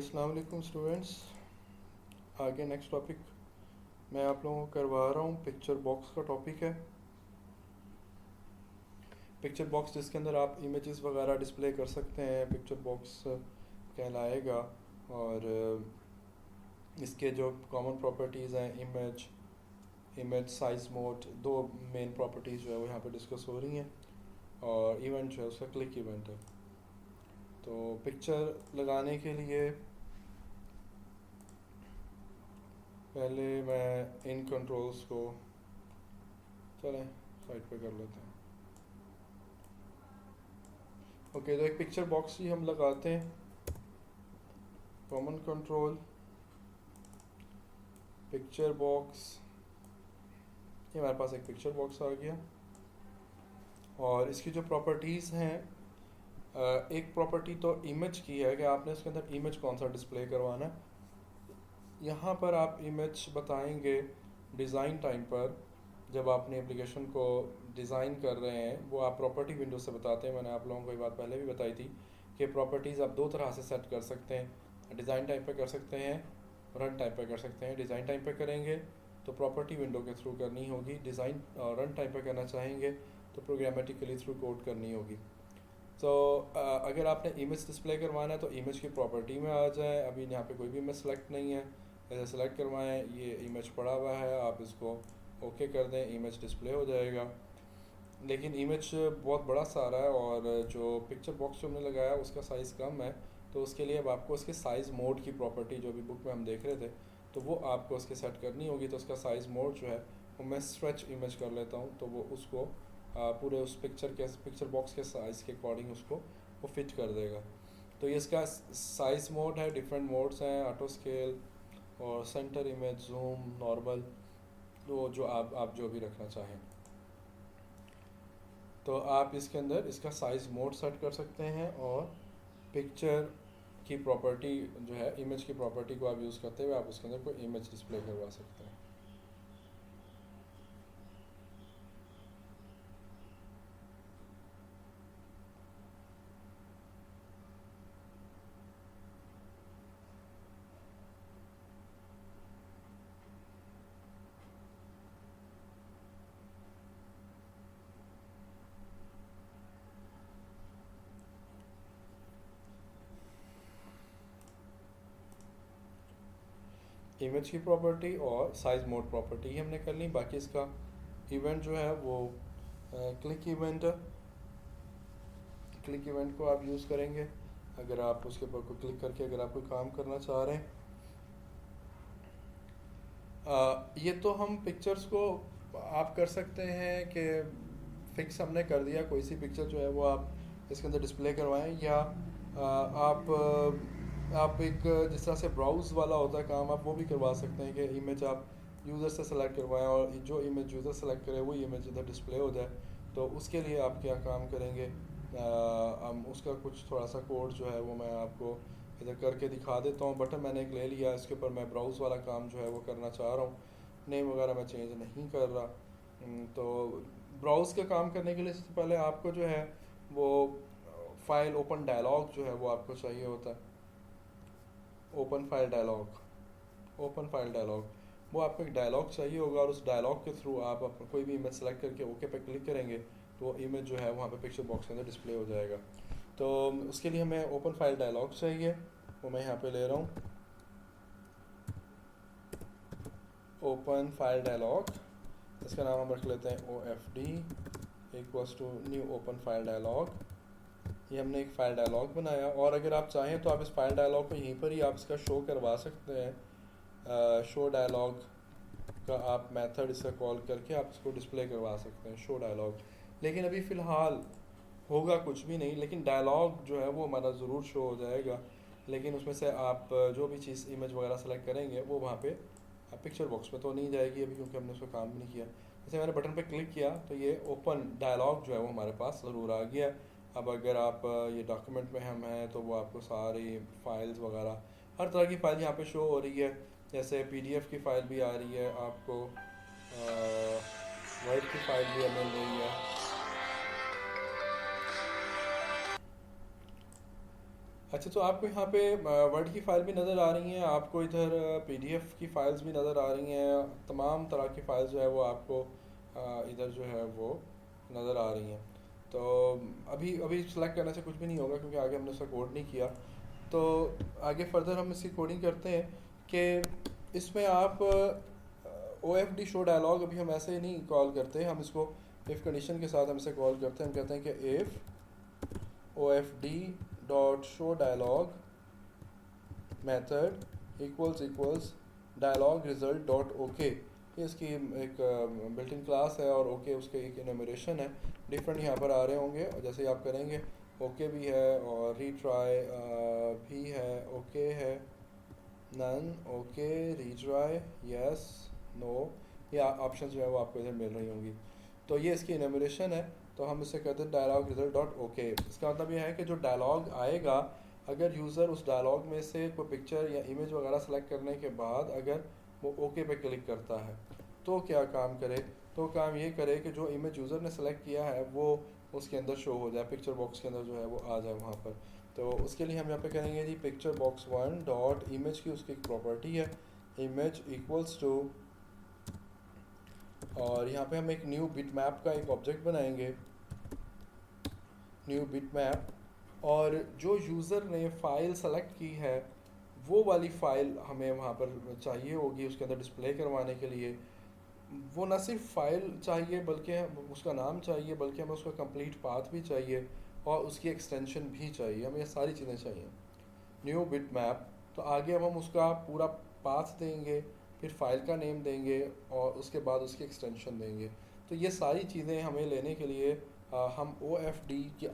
अस्सलाम वालेकुम स्टूडेंट्स। आगे नेक्स्ट टॉपिक मैं आप लोगों को करवा रहा हूँ। पिक्चर बॉक्स का टॉपिक है। पिक्चर बॉक्स जिसके अंदर आप इमेजेस वगैरह डिस्प्ले कर सकते हैं, पिक्चर बॉक्स कहलाएगा। और इसके जो कॉमन प्रॉपर्टीज़ हैं, इमेज साइज मोड, दो मेन प्रॉपर्टीज़ जो है वो यहाँ पे डिस्कस हो रही हैं। और इवेंट जो है उसका क्लिक इवेंट है। तो पिक्चर लगाने के लिए पहले मैं इन कंट्रोल्स को चलें साइड पे कर लेते हैं। ओके, तो एक पिक्चर बॉक्स ही हम लगाते हैं। कॉमन कंट्रोल पिक्चर बॉक्स, ये हमारे पास एक पिक्चर बॉक्स आ गया। और इसकी जो प्रॉपर्टीज़ हैं, एक प्रॉपर्टी तो इमेज की है कि आपने इसके अंदर इमेज कौन सा डिस्प्ले करवाना है। यहाँ पर आप इमेज बताएंगे डिज़ाइन टाइम पर, जब आपने एप्लीकेशन को डिज़ाइन कर रहे हैं वो आप प्रॉपर्टी विंडो से बताते हैं। मैंने आप लोगों को ये बात पहले भी बताई थी कि प्रॉपर्टीज़ आप दो तरह से सेट कर सकते हैं। डिज़ाइन टाइम पे कर सकते हैं, रन टाइम पे कर सकते हैं। डिज़ाइन टाइम पे करेंगे तो प्रॉपर्टी विंडो के थ्रू करनी होगी। डिज़ाइन रन टाइम पे करना चाहेंगे तो प्रोग्रामेटिकली थ्रू कोड करनी होगी। तो अगर आपने इमेज डिस्प्ले करवाना है तो इमेज की प्रॉपर्टी में आ जाए। अभी यहाँ पे कोई भी इमेज सेलेक्ट नहीं है, ऐसे सेलेक्ट करवाएं। ये इमेज पड़ा हुआ है, आप इसको ओके कर दें, इमेज डिस्प्ले हो जाएगा। लेकिन इमेज बहुत बड़ा सारा है और जो पिक्चर बॉक्स जो हमने लगाया उसका साइज़ कम है, तो उसके लिए अब आपको उसके साइज़ मोड की प्रॉपर्टी जो भी बुक में हम देख रहे थे तो वो आपको उसके सेट करनी होगी। तो उसका साइज़ मोड जो है वो मैं स्ट्रेच इमेज कर लेता हूँ, तो वो उसको पूरे उस पिक्चर बॉक्स के साइज़ के अकॉर्डिंग उसको वो फिट कर देगा। तो ये इसका साइज़ मोड है। डिफरेंट मोड्स हैं, ऑटो स्केल और सेंटर इमेज, जूम, नॉर्मल, तो जो आप जो भी रखना चाहें। तो आप इसके अंदर इसका साइज़ मोड सेट कर सकते हैं और पिक्चर की प्रॉपर्टी जो है, इमेज की प्रॉपर्टी को आप यूज़ करते हुए आप उसके अंदर कोई इमेज डिस्प्ले करवा सकते हैं। इमेज की प्रॉपर्टी और साइज़ मोड प्रॉपर्टी ही हमने कर ली। बाकी इसका इवेंट जो है वो क्लिक इवेंट है। क्लिक इवेंट को आप यूज़ करेंगे अगर आप उसके ऊपर को क्लिक करके अगर आप कोई काम करना चाह रहे हैं। ये तो हम पिक्चर्स को आप कर सकते हैं कि फिक्स हमने कर दिया, कोई सी पिक्चर जो है वो आप इसके अंदर डिस्प्ले करवाएं, या आप एक जिस तरह से ब्राउज़ वाला होता है काम, आप वो भी करवा सकते हैं कि इमेज आप यूज़र से सेलेक्ट करवाएं और जो इमेज यूज़र सेलेक्ट करे वही इमेज इधर डिस्प्ले हो जाए। तो उसके लिए आप क्या काम करेंगे, हम उसका कुछ थोड़ा सा कोड जो है वो मैं आपको इधर करके दिखा देता हूँ। बटन मैंने एक ले लिया, इसके ऊपर मैं ब्राउज़ वाला काम जो है वो करना चाह रहा हूँ। नेम वगैरह मैं चेंज नहीं कर रहा। तो ब्राउज़ का काम करने के लिए सबसे पहले आपको जो है वो फाइल ओपन डायलॉग जो है वो आपको चाहिए होता है। ओपन फाइल डायलॉग वो आपको एक डायलॉग चाहिए होगा और उस डायलॉग के थ्रू आप कोई भी इमेज सेलेक्ट करके ओके पे क्लिक करेंगे तो इमेज जो है वहाँ पे पिक्चर बॉक्स के अंदर डिस्प्ले हो जाएगा। तो उसके लिए हमें ओपन फाइल डायलॉग चाहिए, वो मैं यहाँ पे ले रहा हूँ। ओपन फाइल डायलॉग, इसका नाम हम रख लेते हैं OFD equals to new open file dialog. ये हमने एक फ़ाइल डायलॉग बनाया और अगर आप चाहें तो आप इस फाइल डायलॉग को यहीं पर ही आप इसका शो करवा सकते हैं। शो डायलॉग का आप मेथड इसका कॉल करके आप इसको डिस्प्ले करवा सकते हैं, शो डायलॉग। लेकिन अभी फ़िलहाल होगा कुछ भी नहीं, लेकिन डायलॉग जो है वो हमारा ज़रूर शो हो जाएगा। लेकिन उसमें से आप जो भी चीज़ इमेज वगैरह सेलेक्ट करेंगे वो वहाँ पे पिक्चर बॉक्स में तो नहीं जाएगी अभी, क्योंकि हमने उसका काम भी नहीं किया। जैसे मैंने बटन पे क्लिक किया तो ये ओपन डायलॉग जो है वो हमारे पास ज़रूर आ गया। अब अगर आप ये डॉक्यूमेंट में हम हैं तो वो आपको सारी फाइल्स वगैरह हर तरह की फ़ाइल यहाँ पे शो हो रही है। जैसे PDF की फ़ाइल भी आ रही है आपको, वर्ड की फ़ाइल भी मिल रही है। अच्छा, तो आपको यहाँ पे वर्ड की फ़ाइल भी नज़र आ रही हैं, आपको इधर पीडीएफ की फ़ाइल्स भी नज़र आ रही हैं, तमाम तरह की फ़ाइल्स जो है वो आपको इधर जो है वो नज़र आ रही हैं। तो अभी अभी सेलेक्ट करने से कुछ भी नहीं होगा क्योंकि आगे हमने उसका कोड नहीं किया। तो आगे फर्दर हम इसकी कोडिंग करते हैं कि इसमें आप O F D show dialog अभी हम ऐसे नहीं कॉल करते, हम इसको इफ़ कंडीशन के साथ हम इसे कॉल करते हैं। हम कहते हैं कि if O F D dot show dialog method equals dialog result dot okay. ये इसकी एक बिल्ट इन क्लास है और ओके उसके एक इनोमरेशन है। डिफरेंट यहाँ पर आ रहे होंगे और जैसे ही आप करेंगे ओके भी है और रीट्राई भी है, ओके है, none, okay, retry, yes, no, ये ऑप्शन जो है वो आपको इधर मिल रही होंगी। तो ये इसकी इनोमरेशन है। तो हम इसे कहते हैं डायलॉग रिजल्ट डॉट ओके। इसका मतलब ये है कि जो डायलॉग आएगा, अगर यूज़र उस डायलॉग में से कोई पिक्चर या इमेज वगैरह सेलेक्ट करने के बाद अगर वो ओके पे क्लिक करता है तो क्या काम करे, तो काम ये करे कि जो इमेज यूज़र ने सेलेक्ट किया है वो उसके अंदर शो हो जाए, पिक्चर बॉक्स के अंदर जो है वो आ जाए वहाँ पर। तो उसके लिए हम यहाँ पे करेंगे जी picture box one dot image की उसकी एक प्रॉपर्टी है इमेज इक्वल्स टू, और यहाँ पे हम एक न्यू बिट मैप का एक ऑब्जेक्ट बनाएंगे, न्यू बिट मैप। और जो यूज़र ने फ़ाइल सेलेक्ट की है वो वाली फ़ाइल हमें वहाँ पर चाहिए होगी उसके अंदर डिस्प्ले करवाने के लिए। वो ना सिर्फ फ़ाइल चाहिए बल्कि उसका नाम चाहिए, बल्कि हमें उसका कंप्लीट पाथ भी चाहिए और उसकी एक्सटेंशन भी चाहिए, हमें ये सारी चीज़ें चाहिए। न्यू बिट मैप, तो आगे अब हम उसका पूरा पाथ देंगे, फिर फाइल का नेम देंगे और उसके बाद उसकी एक्सटेंशन देंगे। तो ये सारी चीज़ें हमें लेने के लिए हम ओ एफ डी की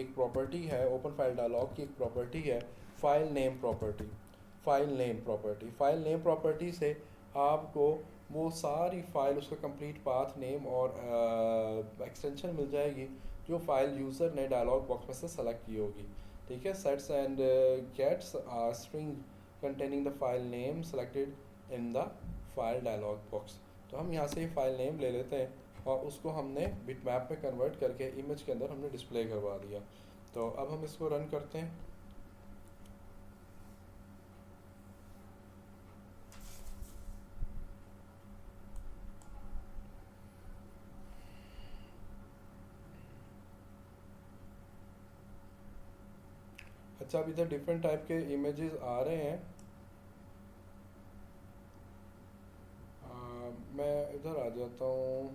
एक प्रॉपर्टी है, ओपन फाइल डायलॉग की एक प्रॉपर्टी है file name property. File name property से आपको वो सारी फ़ाइल उसका कंप्लीट पाथ नेम और एक्सटेंशन मिल जाएगी जो फ़ाइल यूज़र ने डायलॉग बॉक्स में से सेलेक्ट की होगी। ठीक है, sets and gets string containing the file name selected in the file dialog box. तो हम यहाँ से ही फाइल नेम ले लेते हैं और उसको हमने बिट मैप में कन्वर्ट करके इमेज के अंदर हमने डिस्प्ले करवा दिया। तो अब हम इसको रन करते हैं। अच्छा, अब इधर डिफरेंट टाइप के इमेजेस आ रहे हैं। मैं इधर आ जाता हूँ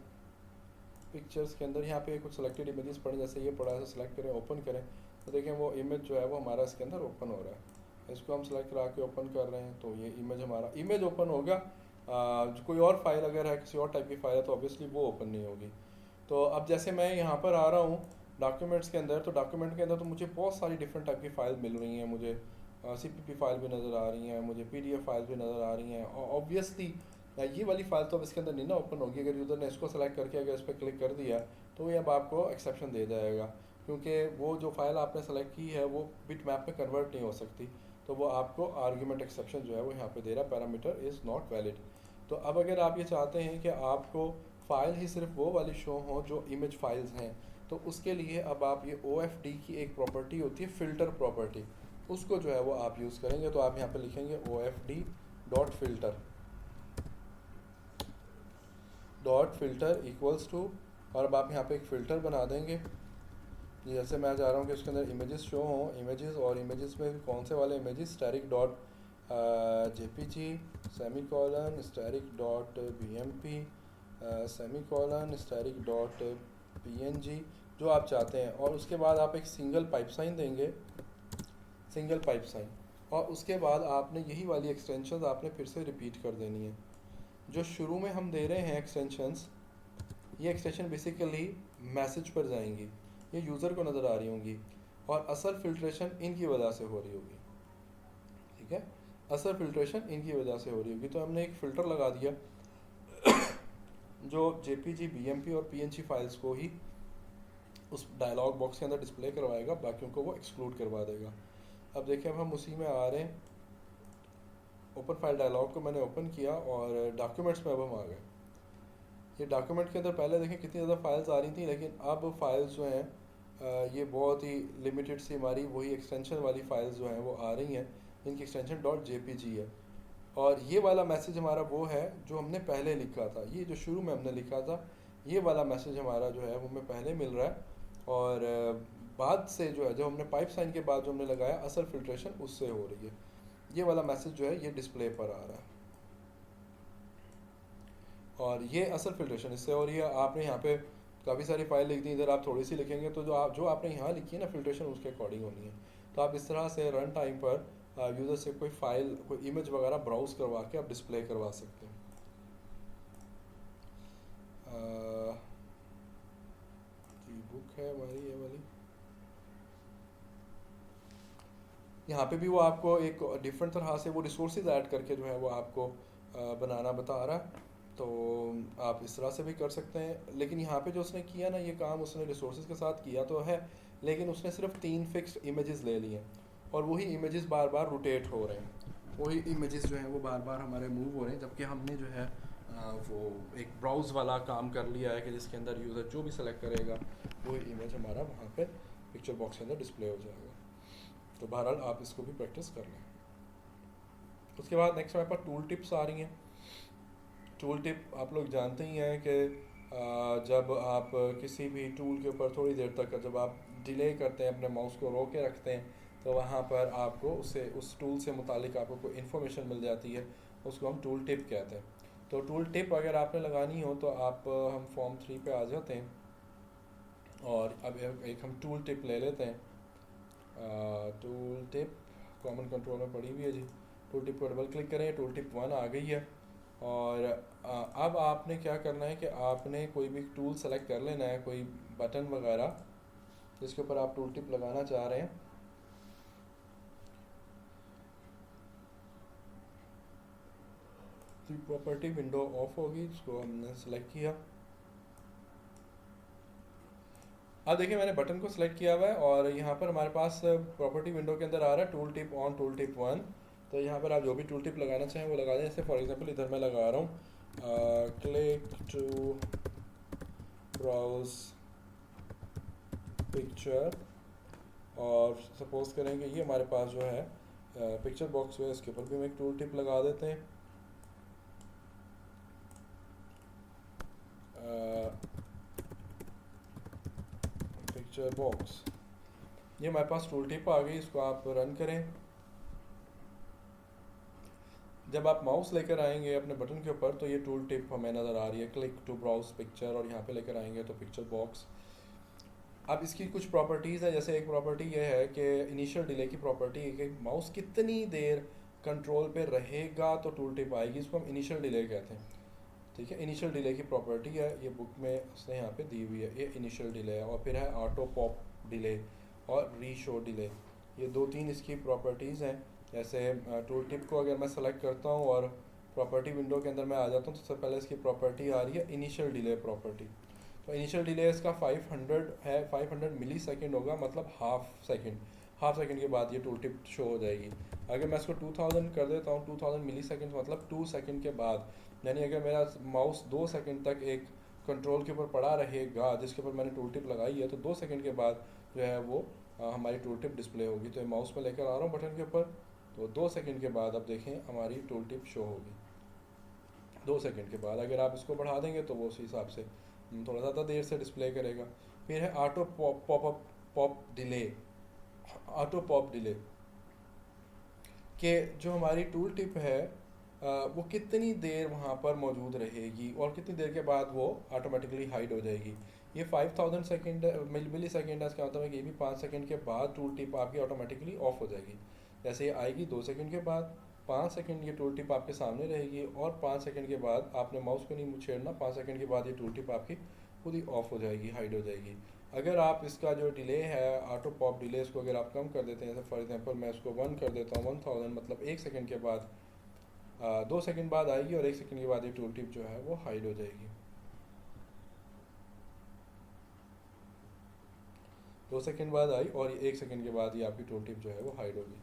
पिक्चर्स के अंदर। यहाँ पे कुछ सिलेक्टेड इमेजेस पड़े, जैसे ये पड़ा है, सेलेक्ट करें, ओपन करें तो देखें वो इमेज जो है वो हमारा इसके अंदर ओपन हो रहा है। इसको हम सेलेक्ट करा के ओपन कर रहे हैं तो ये इमेज हमारा इमेज ओपन होगा। कोई और फाइल अगर है, किसी और टाइप की फाइल है तो ऑब्वियसली वो ओपन नहीं होगी। तो अब जैसे मैं यहाँ पर आ रहा हूँ डॉक्यूमेंट्स के अंदर, तो डॉक्यूमेंट के अंदर तो मुझे बहुत सारी डिफरेंट टाइप की फ़ाइल मिल रही हैं। मुझे CPP फाइल भी नज़र आ रही हैं, मुझे PDF फाइल भी नज़र आ रही हैं और ऑब्वियसली ये वाली फाइल तो अब इसके अंदर नहीं ना ओपन होगी। अगर यूज़र ने इसको सेलेक्ट करके अगर इस पर क्लिक कर दिया तो ये अब आपको एक्सेप्शन दे जाएगा, क्योंकि वो जो फाइल आपने सेलेक्ट की है वो बिट मैप में कन्वर्ट नहीं हो सकती। तो वो आपको आर्ग्यूमेंट एक्सेप्शन जो है वो यहाँ पे दे रहा है, पैरामीटर इज़ नॉट वैलिड। तो अब अगर आप ये चाहते हैं कि आपको फ़ाइल ही सिर्फ वो वाली शो हो जो इमेज फाइल्स हैं, तो उसके लिए अब आप ये OFD की एक प्रॉपर्टी होती है फ़िल्टर प्रॉपर्टी, उसको जो है वो आप यूज़ करेंगे। तो आप यहाँ पे लिखेंगे OFD.filter इक्वल्स टू, और अब आप यहाँ पे एक फ़िल्टर बना देंगे। जैसे मैं चाह रहा हूँ कि इसके अंदर इमेजेस शो हों, इमेजेस, और इमेजेस में कौन से वाले images, static dot JPG semi colon static dot BMP semi colon static dot PNG, जो आप चाहते हैं। और उसके बाद आप एक सिंगल पाइप साइन देंगे, सिंगल पाइप साइन, और उसके बाद आपने यही वाली एक्सटेंशंस आपने फिर से रिपीट कर देनी है। जो शुरू में हम दे रहे हैं एक्सटेंशंस, ये एक्सटेंशन बेसिकली मैसेज पर जाएंगी, ये यूज़र को नज़र आ रही होंगी और असल फिल्ट्रेशन इनकी वजह से हो रही होगी। ठीक है, असल फिल्ट्रेशन इनकी वजह से हो रही होगी। तो हमने एक फ़िल्टर लगा दिया जो JPG BMP और PNG फाइल्स को ही उस डायलॉग बॉक्स के अंदर डिस्प्ले करवाएगा, बाकियों को वो एक्सक्लूड करवा देगा। अब देखिए, अब हम उसी में आ रहे हैं। ओपन फाइल डायलॉग को मैंने ओपन किया और डॉक्यूमेंट्स में अब हम आ गए। ये डॉक्यूमेंट के अंदर पहले देखें कितनी ज़्यादा फाइल्स आ रही थी, लेकिन अब फाइल्स जो हैं ये बहुत ही लिमिटेड सी हमारी वही एक्सटेंशन वाली फाइल्स जो हैं वो आ रही हैं, जिनकी एक्सटेंशन डॉट जेपीजी है। और ये वाला मैसेज हमारा वो है जो हमने पहले लिखा था, ये जो शुरू में हमने लिखा था ये वाला मैसेज हमारा जो है वो हमें पहले मिल रहा है। और बाद से जो है, जब हमने पाइप साइन के बाद जो हमने लगाया असल फिल्ट्रेशन उससे हो रही है। ये वाला मैसेज जो है ये डिस्प्ले पर आ रहा है और ये असल फिल्ट्रेशन इससे हो रही है। आपने यहाँ पे काफ़ी सारी फाइल लिख दी, इधर आप थोड़ी सी लिखेंगे तो जो आपने यहाँ लिखी है ना फिल्ट्रेशन उसके अकॉर्डिंग होनी है। तो आप इस तरह से रन टाइम पर यूज़र से कोई फाइल कोई इमेज वगैरह ब्राउज करवा के आप डिस्प्ले करवा सकते हैं। जी बुक है हमारी ये वाली, यहाँ पे भी वो आपको एक डिफरेंट तरह से वो रिसोर्सेज ऐड करके जो है वो आपको बनाना बता रहा है। तो आप इस तरह से भी कर सकते हैं। लेकिन यहाँ पे जो उसने किया ना ये काम उसने रिसोर्सेज के साथ किया तो है, लेकिन उसने सिर्फ 3 फिक्स्ड इमेजेस ले लिए और वही इमेजेस बार बार रोटेट हो रहे हैं, वही इमेजेस जो हैं वो बार बार हमारे मूव हो रहे हैं। जबकि हमने जो है वो एक ब्राउज वाला काम कर लिया है कि जिसके अंदर यूज़र जो भी सेलेक्ट करेगा वही इमेज हमारा वहाँ पे पिक्चर बॉक्स के अंदर डिस्प्ले हो जाएगा। तो बहरहाल आप इसको भी प्रैक्टिस कर लें। उसके बाद नेक्स्ट हमारे पास टूल टिप्स आ रही हैं। टूल टिप आप लोग जानते ही हैं कि जब आप किसी भी टूल के ऊपर थोड़ी देर तक जब आप डिले करते हैं, अपने माउस को रोक के रखते हैं, तो वहाँ पर आपको उससे उस टूल से मुतालिक आपको कोई इन्फॉर्मेशन मिल जाती है, उसको हम टूल टिप कहते हैं। तो टूल टिप अगर आपने लगानी हो तो आप हम फॉर्म 3 पे आ जाते हैं और अब एक हम टूल टिप ले लेते हैं। टूल टिप कॉमन कंट्रोल में पड़ी हुई है जी। टूल टिप को डबल क्लिक करें, टूल टिप 1 आ गई है। और अब आपने क्या करना है कि आपने कोई भी टूल सेलेक्ट कर लेना है, कोई बटन वगैरह जिसके ऊपर आप टूल टिप लगाना चाह रहे हैं। तो प्रॉपर्टी विंडो ऑफ होगी, इसको हमने सेलेक्ट किया। अब देखिए मैंने बटन को सिलेक्ट किया हुआ है और यहाँ पर हमारे पास प्रॉपर्टी विंडो के अंदर आ रहा है tool tip on tool tip 1। तो यहाँ पर आप जो भी टूल टिप लगाना चाहें वो लगा दें। जैसे फॉर एग्जांपल इधर मैं लगा रहा हूँ क्लिक टू ब्राउज पिक्चर, और सपोज करें कि ये हमारे पास जो है पिक्चर बॉक्स जो है इसके ऊपर भी हम एक टूल टिप लगा देते हैं। पिक्चर बॉक्स, ये हमारे पास टूल टिप आ गई, इसको आप रन करें। जब आप माउस लेकर आएंगे अपने बटन के ऊपर तो ये टूल टिप हमें नज़र आ रही है, क्लिक टू ब्राउज पिक्चर, और यहाँ पे लेकर आएंगे तो पिक्चर बॉक्स। अब इसकी कुछ प्रॉपर्टीज़ है, जैसे एक प्रॉपर्टी ये है कि इनिशियल डिले की प्रॉपर्टी है कि माउस कितनी देर कंट्रोल पे रहेगा तो टूल टिप आएगी, इसको हम इनिशियल डिले कहते हैं। ठीक है, इनिशियल डिले की प्रॉपर्टी है, ये बुक में उसने यहाँ पे दी हुई है, ये इनिशियल डिले है। और फिर है ऑटो पॉप डिले और रीशो डिले, ये 2-3 इसकी प्रॉपर्टीज़ हैं। जैसे टूल टिप को अगर मैं सेलेक्ट करता हूँ और प्रॉपर्टी विंडो के अंदर मैं आ जाता हूँ तो सबसे पहले इसकी प्रॉपर्टी आ रही है इनिशियल डिले प्रॉपर्टी। तो इनिशियल डिले इसका 500 है, 500 मिली सेकेंड होगा, मतलब हाफ सेकेंड के बाद ये टूल टिप शो हो जाएगी। अगर मैं इसको 2000 कर देता हूँ, 2000 मिली सेकेंड मतलब 2 सेकेंड के बाद, यानी अगर मेरा माउस 2 सेकेंड तक एक कंट्रोल के ऊपर पड़ा रहेगा जिसके ऊपर मैंने टूल टिप लगाई है, तो 2 सेकेंड के बाद जो है वो हमारी टूल टिप डिस्प्ले होगी। तो माउस में लेकर आ रहा हूँ बटन के ऊपर, तो 2 सेकेंड के बाद अब देखें हमारी टूल टिप शो होगी। 2 सेकेंड के बाद अगर आप इसको बढ़ा देंगे तो वो उसी हिसाब से थोड़ा ज़्यादा देर से डिस्प्ले करेगा। फिर है auto pop delay. Auto pop delay के जो हमारी टूल टिप है वो कितनी देर वहाँ पर मौजूद रहेगी और कितनी देर के बाद वो ऑटोमेटिकली हाइड हो जाएगी। ये 5000 सेकेंड मिली सेकेंड है, इसका मतलब है कि ये भी 5 सेकेंड के बाद टूल टिप आपकी ऑटोमेटिकली ऑफ हो जाएगी। जैसे ये आएगी 2 सेकेंड के बाद, 5 सेकेंड ये टूल टिप आपके सामने रहेगी और 5 सेकेंड के बाद आपने माउस को नहीं छेड़ना, 5 सेकेंड के बाद ये टूल टिप आपकी खुद ही ऑफ हो जाएगी, हाइड हो जाएगी। अगर आप इसका जो डिले है ऑटो पॉप डिले, इसको अगर आप कम कर देते हैं, जैसे फॉर एग्जांपल मैं इसको 1 कर देता हूँ, 1000 मतलब 1 सेकेंड के बाद 2 सेकेंड बाद आएगी और 1 सेकेंड के बाद ये टूल टिप जो है वो हाइड हो जाएगी। 2 सेकेंड बाद आई और 1 सेकेंड के बाद ये आपकी टूल टिप जो है वो हाइड होगी।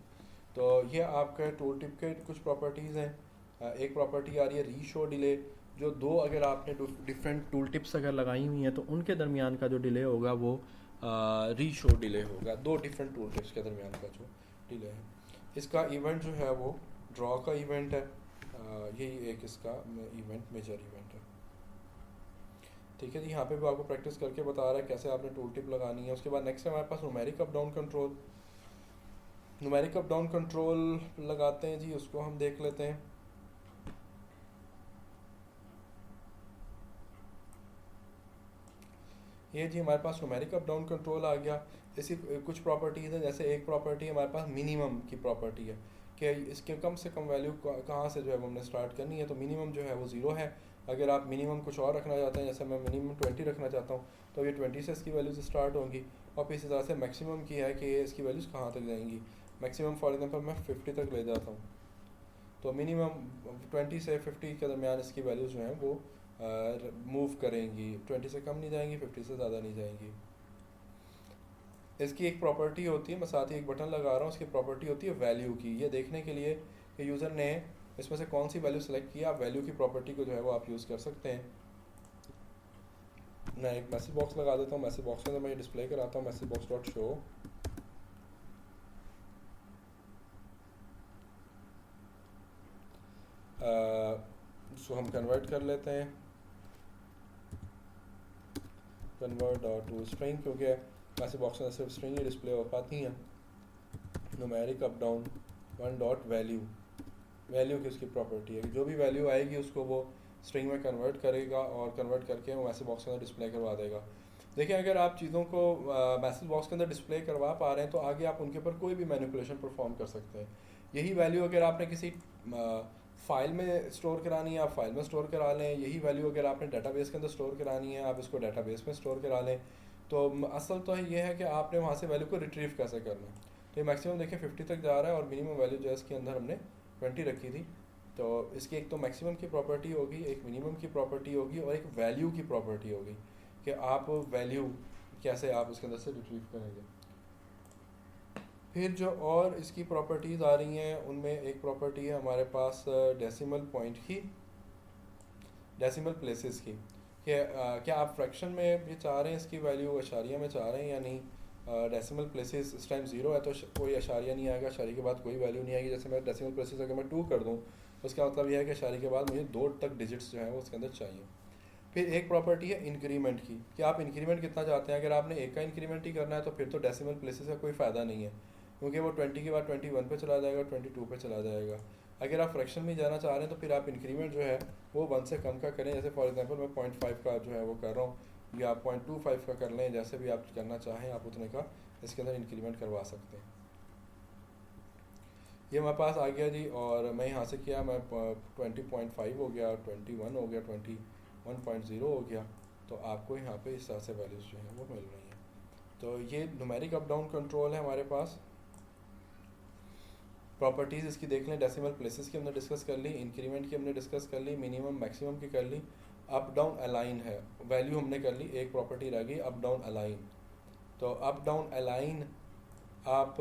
तो ये आपके टूल टिप के कुछ प्रॉपर्टीज़ हैं। एक प्रॉपर्टी आ रही है रीशो डिले, जो दो अगर आपने डिफरेंट टूल टिप्स अगर लगाई हुई हैं तो उनके दरमियान का जो डिले होगा वो रीशो डिले होगा। दो डिफरेंट टूल टिप्स के दरमियान का जो डिले है। इसका इवेंट जो है वो ड्रॉ का इवेंट है, यही एक इसका इवेंट मेजर इवेंट है। ठीक है जी, यहाँ पे भी आपको प्रैक्टिस करके बता रहा है कैसे आपने टूल टिप लगानी है। उसके बाद नेक्स्ट है हमारे पास numeric up down control. Numeric up down control लगाते हैं जी, उसको हम देख लेते हैं। ये जी हमारे पास न्यूमेरिक अप डाउन कंट्रोल आ गया। इसी कुछ प्रॉपर्टीज़ हैं, जैसे एक प्रॉपर्टी हमारे पास मिनिमम की प्रॉपर्टी है कि इसके कम से कम वैल्यू कहाँ से जो है वो हमने स्टार्ट करनी है। तो मिनिमम जो है वो 0 है। अगर आप मिनिमम कुछ और रखना चाहते हैं, जैसे मैं मिनिमम 20 रखना चाहता हूँ, तो ये 20 से इसकी वैल्यूज स्टार्ट होंगी। और फिर इसी तरह से मैक्सिमम की है कि इसकी वैल्यूज़ कहाँ तक जाएंगी। मैक्सिमम फॉर एग्जांपल मैं 50 तक ले जाता हूँ, तो मिनिमम 20 से 50 के दरमियान इसकी वैल्यूज़ जो हैं वो मूव करेंगी। 20 से कम नहीं जाएंगी, 50 से ज़्यादा नहीं जाएंगी। इसकी एक प्रॉपर्टी होती है, मैं साथ ही एक बटन लगा रहा हूँ, उसकी प्रॉपर्टी होती है वैल्यू की। ये देखने के लिए कि यूज़र ने इसमें से कौन सी वैल्यू सेलेक्ट की, आप वैल्यू की प्रॉपर्टी को जो है वो आप यूज़ कर सकते हैं। मैं एक मैसेज बॉक्स लगा देता हूँ। मैसेज बॉक्स के अंदर मैं ये डिस्प्ले कराता हूँ, मैसेज बॉक्स डॉट शो। उसको हम कन्वर्ट कर लेते हैं, कन्वर्ट टू स्ट्रिंग, क्योंकि मैसेज बॉक्स में सिर्फ स्ट्रिंग ही डिस्प्ले हो पाती हैं। Numeric up down one dot value, value की उसकी प्रॉपर्टी है कि जो भी वैल्यू आएगी उसको वो स्ट्रिंग में कन्वर्ट करेगा और कन्वर्ट करके वो मैसेज बॉक्स के अंदर डिस्प्ले करवा देगा। देखिए, अगर आप चीज़ों को मैसेज बॉक्स के अंदर डिस्प्ले करवा पा रहे हैं तो आगे आप उनके ऊपर कोई भी मैनिपुलेशन परफॉर्म कर सकते हैं। यही वैल्यू अगर आपने किसी फाइल में स्टोर करानी है, आप फाइल में स्टोर करा लें। यही वैल्यू अगर आपने डाटाबेस के अंदर स्टोर करानी है, आप इसको डाटाबेस में स्टोर करा लें। तो असल तो ये है कि आपने वहाँ से वैल्यू को रिट्रीव कैसे करना है। तो ये मैक्सिमम देखिए 50 तक जा रहा है और मिनिमम वैल्यू जो है इसके अंदर हमने 20 रखी थी। तो इसकी एक तो मैक्सिमम की प्रॉपर्टी होगी, एक मिनिमम की प्रॉपर्टी होगी और एक वैल्यू की प्रॉपर्टी होगी कि आप वैल्यू कैसे आप उसके अंदर से रिट्रीव करेंगे। फिर जो और इसकी प्रॉपर्टीज़ आ रही हैं उनमें एक प्रॉपर्टी है हमारे पास डेसिमल पॉइंट की, डेसिमल प्लेसेस की, कि क्या आप फ्रैक्शन में ये चाह रहे हैं इसकी वैल्यू अशारिया में चाह रहे हैं या नहीं। डेसिमल प्लेसेस इस टाइम 0 है तो कोई अशारिया नहीं आएगा, अशारी के बाद कोई वैल्यू नहीं आएगी। जैसे मैं डेसिमल प्लेसेस अगर मैं 2 कर दूँ तो उसका मतलब यह है कि अशारी के बाद मुझे 2 तक डिजिट्स जो हैं वो उसके अंदर चाहिए। फिर एक प्रॉपर्टी है इंक्रीमेंट की, कि आप इंक्रीमेंट कितना चाहते हैं। अगर आपने एक का इंक्रीमेंट ही करना है तो फिर तो डेसिमल प्लेसेस का कोई फ़ायदा नहीं है, क्योंकि वो 20 के बाद 21 पे चला जाएगा, 22 पे चला जाएगा। अगर आप फ्रैक्शन में जाना चाह रहे हैं तो फिर आप इंक्रीमेंट जो है वो 1 से कम का करें। जैसे फॉर एग्जांपल मैं 0.5 का जो है वो कर रहा हूँ, या आप 0.25 का कर लें, जैसे भी आप करना चाहें आप उतने का इसके अंदर इंक्रीमेंट करवा सकते हैं। ये हमारे पास आ गया जी, और मैं यहाँ से किया, मैं 20.5 हो गया, 21 हो गया, 21.0 हो गया। तो आपको यहाँ पे इस तरह से वैल्यूज़ जो हैं वो मिल रही हैं। तो ये न्यूमेरिक अप डाउन कंट्रोल है हमारे पास। प्रॉपर्टीज़ इसकी देख लें, डेसिमल प्लेसेस की हमने डिस्कस कर ली, इंक्रीमेंट की हमने डिस्कस कर ली, मिनिमम मैक्सिमम की कर ली। अप डाउन अलाइन है, वैल्यू हमने कर ली, एक प्रॉपर्टी रह गई अप डाउन अलाइन। तो अप डाउन अलाइन आप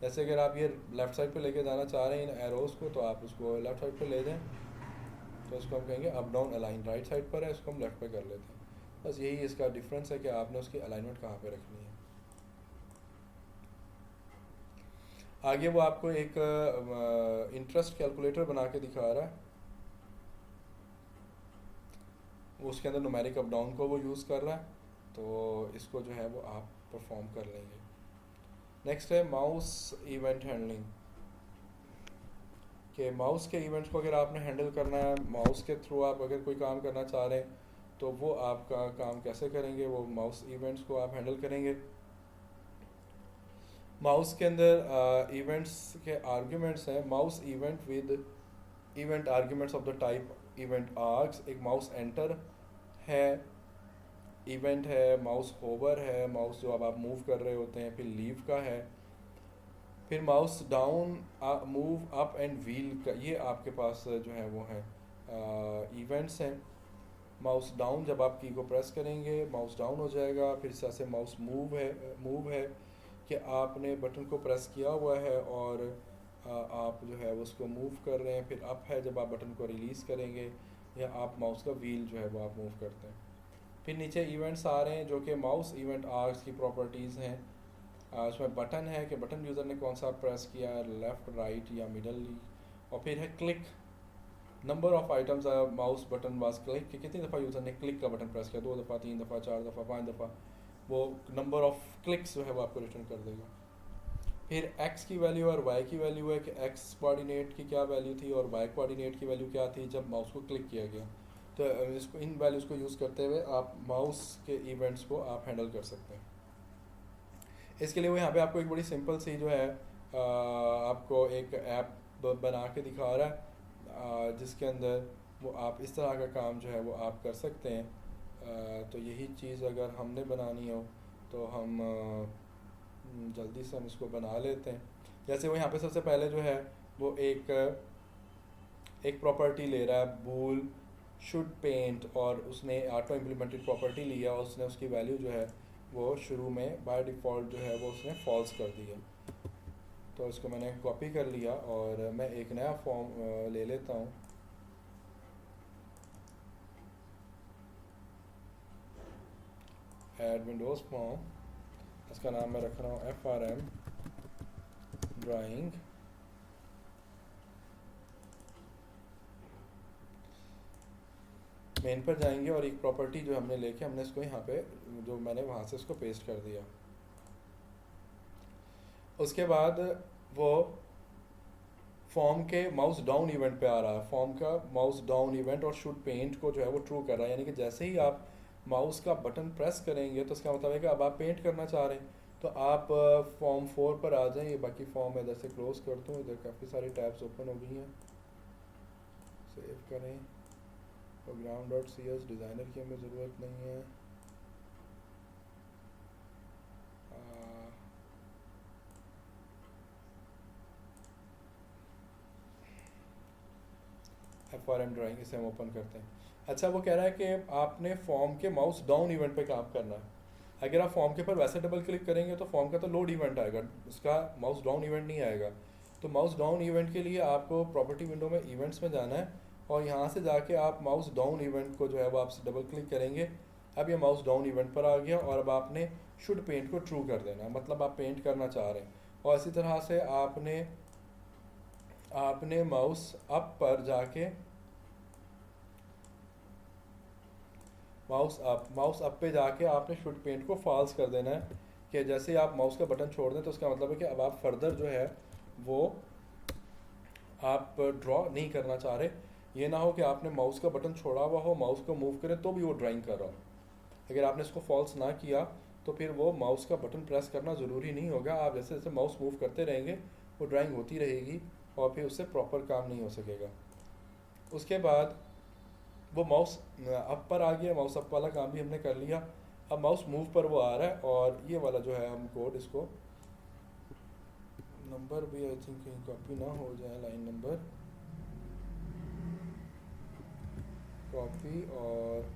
जैसे अगर आप ये लेफ़्ट साइड पे लेके जाना चाह रहे हैं इन एरोज़ को, तो आप उसको लेफ़्ट साइड पे ले जाएं, तो इसको हम कहेंगे up down align. Right side पर है, इसको हम लेफ़्ट पे कर लेते हैं। बस यही इसका डिफरेंस है कि आपने उसकी अलाइनमेंट कहाँ पे रखनी है। आगे वो आपको एक इंटरेस्ट कैलकुलेटर बना के दिखा रहा है, वो उसके अंदर न्यूमेरिक अप डाउन को वो यूज़ कर रहा है। तो इसको जो है वो आप परफॉर्म कर लेंगे। नेक्स्ट है माउस इवेंट हैंडलिंग, कि माउस के इवेंट्स को अगर आपने हैंडल करना है, माउस के थ्रू आप अगर कोई काम करना चाह रहे हैं तो वो आपका काम कैसे करेंगे, वो माउस इवेंट्स को आप हैंडल करेंगे। माउस के अंदर इवेंट्स के आर्ग्यूमेंट्स हैं, mouse event with event arguments of the type event arcs. एक माउस एंटर है, इवेंट है, माउस होवर है, माउस जो अब आप मूव कर रहे होते हैं, फिर लीव का है, फिर mouse down, move up and wheel का, ये आपके पास जो है वो है इवेंट्स हैं। माउस डाउन, जब आप की को प्रेस करेंगे माउस डाउन हो जाएगा। फिर इस तरह से माउस मूव है कि आपने बटन को प्रेस किया हुआ है और आप जो है उसको मूव कर रहे हैं। फिर अप है जब आप बटन को रिलीज़ करेंगे, या आप माउस का व्हील जो है वो आप मूव करते हैं। फिर नीचे इवेंट्स आ रहे हैं जो कि माउस इवेंट आर्क्स की प्रॉपर्टीज़ हैं। उसमें बटन है कि बटन यूज़र ने कौन सा प्रेस किया है, लेफ़्ट राइट या मिडल। और फिर है click, number of items mouse button was click, कि कितनी दफ़ा यूज़र ने क्लिक का बटन प्रेस किया, 2 दफ़ा, 3 दफ़ा, 4 दफ़ा, 5 दफ़ा, वो नंबर ऑफ़ क्लिक्स जो है वो आपको रिटर्न कर देगा। फिर एक्स की वैल्यू और वाई की वैल्यू है कि एक्स कोऑर्डिनेट की क्या वैल्यू थी और वाई कोऑर्डिनेट की वैल्यू क्या थी जब माउस को क्लिक किया गया। तो इसको, इन वैल्यूज़ को यूज़ करते हुए आप माउस के इवेंट्स को आप हैंडल कर सकते हैं। इसके लिए वो यहाँ पे आपको एक बड़ी सिंपल सी जो है आपको एक ऐप बना के दिखा रहा है, जिसके अंदर वो आप इस तरह का काम जो है वो आप कर सकते हैं। तो यही चीज़ अगर हमने बनानी हो तो हम जल्दी से हम इसको बना लेते हैं। जैसे वो यहाँ पे सबसे पहले जो है वो एक प्रॉपर्टी ले रहा है बूल शुड पेंट, और उसने ऑटो इम्प्लीमेंटेड प्रॉपर्टी लिया और उसने उसकी वैल्यू जो है वो शुरू में बाय डिफ़ॉल्ट जो है वो उसने फॉल्स कर दी है। तो इसको मैंने कॉपी कर लिया और मैं एक नया फॉर्म ले लेता हूँ। ऐड विंडोज़ फॉर्म, इसका नाम मैं रख रहा हूँ FRM ड्राइंग। मेन पर जाएंगे और एक प्रॉपर्टी जो हमने लेके हमने इसको यहाँ पे जो मैंने वहाँ से इसको पेस्ट कर दिया। उसके बाद वो फॉर्म के माउस डाउन इवेंट पे आ रहा है, फॉर्म का माउस डाउन इवेंट और शुड पेंट को जो है वो ट्रू कर रहा है, यानी कि जैसे ही आप माउस का बटन प्रेस करेंगे तो इसका मतलब है कि अब आप पेंट करना चाह रहे हैं। तो आप फॉर्म 4 पर आ जाएं। ये बाकी फॉर्म इधर से क्लोज कर दूँ, इधर काफ़ी सारी टैब्स ओपन हो गई हैं। सेव करें, program.cs डिज़ाइनर की हमें ज़रूरत नहीं है। FRM ड्राइंग, इसे हम ओपन करते हैं। अच्छा, वो कह रहा है कि आपने फॉर्म के माउस डाउन इवेंट पे काम करना है। अगर आप फॉर्म के ऊपर वैसे डबल क्लिक करेंगे तो फॉर्म का तो लोड इवेंट आएगा, उसका माउस डाउन इवेंट नहीं आएगा। तो माउस डाउन इवेंट के लिए आपको प्रॉपर्टी विंडो में इवेंट्स में जाना है और यहाँ से जाके आप माउस डाउन इवेंट को जो है वो आप डबल क्लिक करेंगे। अब ये माउस डाउन इवेंट पर आ गया और अब आपने शुड पेंट को ट्रू कर देना है, मतलब आप पेंट करना चाह रहे हैं। और इसी तरह से आपने माउस अप पर जाके माउस अप पे जाके आपने शुड पेंट को फॉल्स कर देना है, कि जैसे ही आप माउस का बटन छोड़ दें तो उसका मतलब है कि अब आप फर्दर जो है वो आप ड्रॉ नहीं करना चाह रहे। ये ना हो कि आपने माउस का बटन छोड़ा हुआ हो, माउस को मूव करें तो भी वो ड्राइंग कर रहा हो। अगर आपने इसको फॉल्स ना किया तो फिर वो माउस का बटन प्रेस करना ज़रूरी नहीं होगा। आप जैसे जैसे माउस मूव करते रहेंगे वो ड्राइंग होती रहेगी और फिर उससे प्रॉपर काम नहीं हो सकेगा। उसके बाद वो माउस अप पर आ गया, माउस अप वाला काम भी हमने कर लिया। अब माउस मूव पर वो आ रहा है और ये वाला जो है हम कोड, इसको नंबर भी आई थिंक कहीं कॉपी ना हो जाए, लाइन नंबर कॉपी, और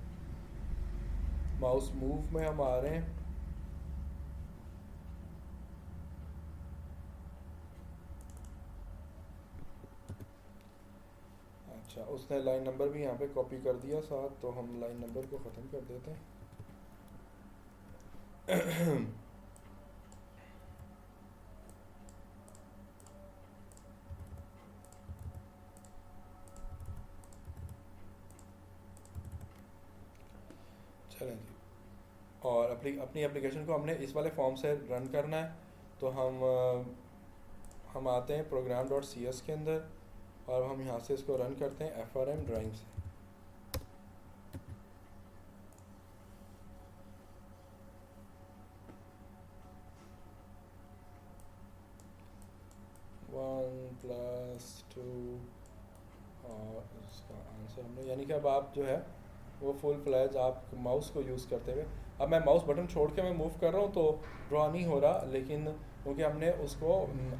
माउस मूव में हम आ रहे हैं। अच्छा, उसने लाइन नंबर भी यहाँ पे कॉपी कर दिया साथ, तो हम लाइन नंबर को ख़त्म कर देते हैं। चलें जी, और अपनी एप्लीकेशन को हमने इस वाले फॉर्म से रन करना है। तो हम आते हैं program.cs के अंदर और हम यहाँ से इसको रन करते हैं FRM ड्राइंग से। वन प्लस टू, और इसका आंसर हमने, यानी कि अब आप जो है वो फुल फ्लैज आप माउस को यूज़ करते हुए, अब मैं माउस बटन छोड़ के मैं मूव कर रहा हूँ तो ड्रॉ नहीं हो रहा, लेकिन क्योंकि हमने उसको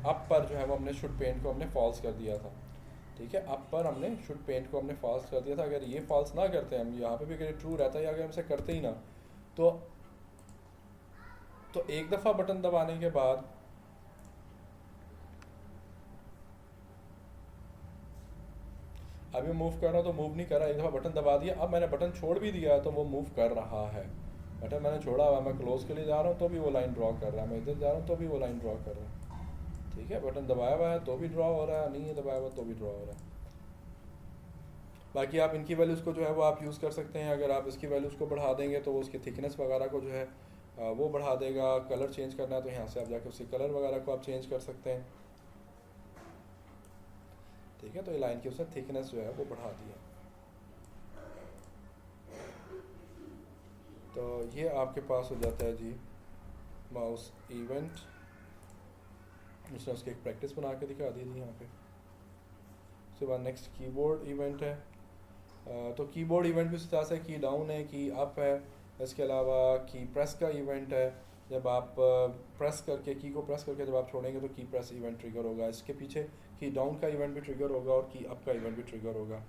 अप पर जो है वो हमने शुड पेंट को हमने फॉल्स कर दिया था। ठीक है, अप पर हमने शुड पेंट को हमने फॉल्स कर दिया था। अगर ये फॉल्स ना करते हम यहाँ पे भी, अगर ट्रू रहता है या अगर हमसे करते ही ना, तो एक दफ़ा बटन दबाने के बाद अभी मूव कर रहा हूँ तो मूव नहीं कर रहा, एक दफ़ा बटन दबा दिया, अब मैंने बटन छोड़ भी दिया तो वो मूव कर रहा है। बटन मैंने छोड़ा हुआ, मैं क्लोज के लिए जा रहा हूँ तो भी वो लाइन ड्रॉ कर रहा है, मैं इधर जा रहा हूँ तो भी वो लाइन ड्रॉ कर रहा है। ठीक है, बटन दबाया हुआ है तो भी ड्रॉ हो रहा है, नहीं है दबाया हुआ तो भी ड्रॉ हो रहा है। बाकी आप इनकी वैल्यूज़ को जो है वो आप यूज़ कर सकते हैं। अगर आप इसकी वैल्यूज़ को बढ़ा देंगे तो वो उसकी थिकनेस वगैरह को जो है वो बढ़ा देगा। कलर चेंज करना है तो यहाँ से आप जाकर उसकी कलर वगैरह को आप चेंज कर सकते हैं। ठीक है, तो ये लाइन की उसने थिकनेस जो है वो बढ़ा दी है। तो ये आपके पास हो जाता है जी माउस इवेंट। उसने उसकी एक प्रैक्टिस बना के दिखा दी थी यहाँ पे। उसके बाद नेक्स्ट कीबोर्ड इवेंट है। तो कीबोर्ड इवेंट भी उस तरह से की डाउन है, की अप है। इसके अलावा की प्रेस का इवेंट है। जब आप प्रेस करके की को प्रेस करके जब आप छोड़ेंगे तो की प्रेस इवेंट ट्रिगर होगा। इसके पीछे की डाउन का इवेंट भी ट्रिगर होगा और की अप का इवेंट भी ट्रिगर होगा।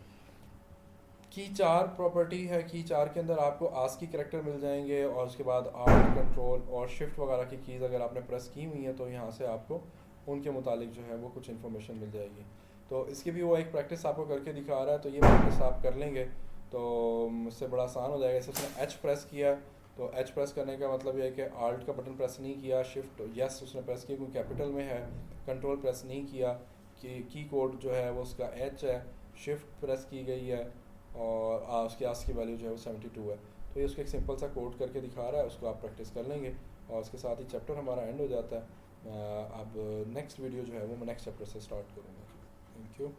की 4 प्रॉपर्टी है। की 4 के अंदर आपको आस्क की करैक्टर मिल जाएंगे और उसके बाद आर्ट कंट्रोल और शिफ्ट वगैरह की कीज़ अगर आपने प्रेस की हुई है तो यहाँ से आपको उनके मुतालिक जो है वो कुछ इन्फॉर्मेशन मिल जाएगी। तो इसकी भी वो एक प्रैक्टिस आपको करके दिखा रहा है, तो ये प्रैक्टिस आप कर लेंगे तो इससे बड़ा आसान हो जाएगा। जैसे उसने एच प्रेस किया तो एच प्रेस करने का मतलब ये है कि आल्ट का बटन प्रेस नहीं किया, शिफ्ट यस उसने प्रेस किया क्योंकि कैपिटल में है, कंट्रोल प्रेस नहीं किया, कि की कोड जो है वो उसका एच है, शिफ्ट प्रेस की गई है और उसकी आस्क की वैल्यू जो है वो 72 है। तो ये उसको एक सिंपल सा कोड करके दिखा रहा है, उसको आप प्रैक्टिस कर लेंगे और उसके साथ ही चैप्टर हमारा एंड हो जाता है। अब नेक्स्ट वीडियो जो है वो मैं नेक्स्ट चैप्टर से स्टार्ट करूँगा। Thank you.